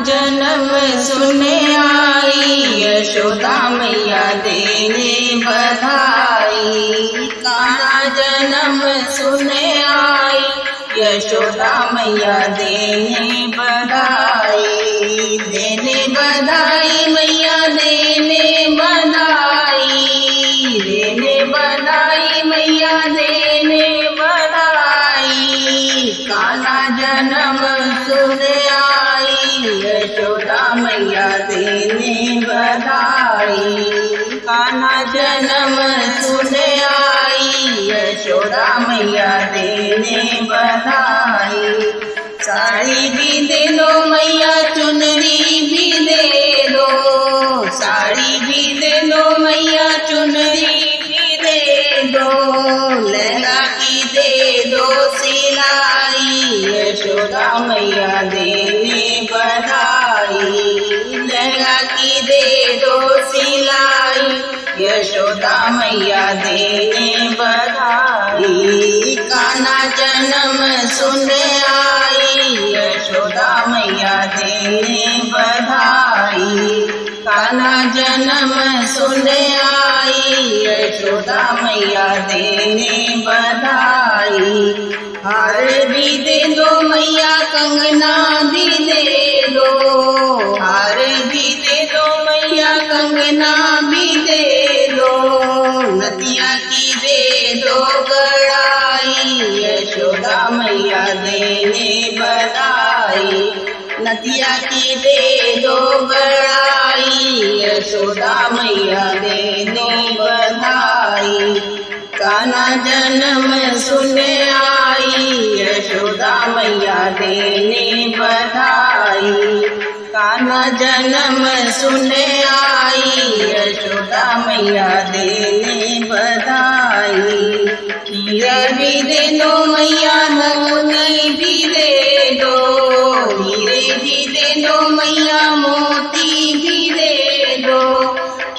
जन्म सुने आई, यशोदा मैया देने बधाई। कान्हा जन्म सुने आई, यशोदा मैया देने बधाई। देने बधाई मैया देने बधाई, देने बधाई मैया देने बधाई। कान्हा जन्म सुने आई, यशोदा मैया देने बधाई। कान्हा जन्म सुने आई, यशोदा मैया देने बधाई। साड़ी भी दे दो मैया, चुनरी भी दे दो, साड़ी भी दे दो मैया, चुनरी भी दे दो। लहंगा की दे दो सिलाई, यशोदा मैया देने बधाई। लहंगा की दे दो सिलाई, यशोदा मैया देने बधाई। कान्हा जन्म सुने आई, यशोदा मैया देने बधाई। कान्हा जन्म सुने आई, यशोदा मैया देने बधाई। हार भी दे दो मैया, कंगना भी दे दो, हार भी दे दो मैया, कंगना भी दे दो। नदिया की दे दो गड़ाई, यशोदा मैया देने बधाई। नदिया की दे दो गड़ाई, यशोदा मैया देने बधाई। कान्हा जन्म सुने आई, यशोदा मैया देने बधाई। कान्हा जन्म सुने आई, यशोदा मैया देने बधाई। हीरा भी दे दो मैया, मोती भी दे दो, हीरे भी दे दो मैया, मोती भी दे दो।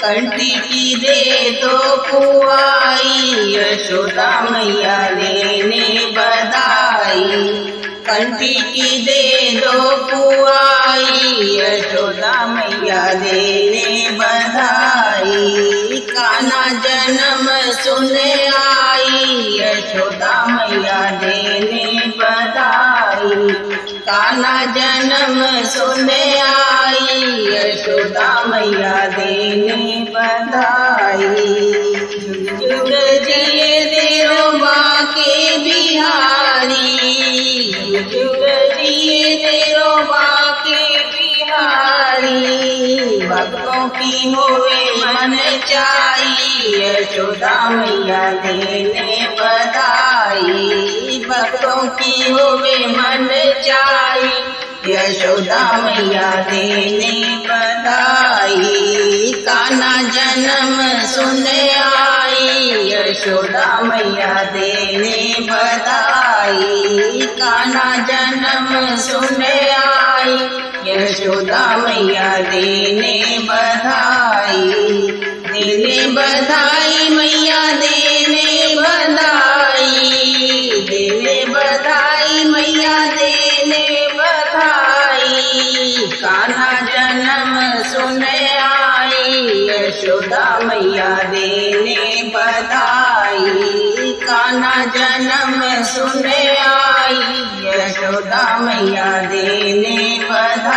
कंठी की दे दो पुआई, यशोदा मैया देने बधाई। कंठी की दे दो पुआई, यशोदा मैया देने बधाई। कान्हा जन्म सुने आई, यशोदा मैया देने बधाई। कान्हा जन्म सुने आई, यशोदा मैया देने बधाई। जुग जुग जिए देरो बाके बिहारी, जुग जुग जिए देरो बाके बिहारी। भक्तों की होवे मन चाही, यशोदा मैया देने बधाई। भक्तों की होवे मन चाही, यशोदा मैया देने बधाई। कान्हा जन्म सुने आई, यशोदा मैया देने बधाई। कान्हा जन्म सुने आई, यशोदा मैया देने बधाई। देने बधाई मैया देने बधाई, देने बधाई मैया देने बधाई। कान्हा जन्म सुने आई, यशोदा मैया देने बधाई। कान्हा जन्म सुने आई, यशोदा मैया देने बधाई।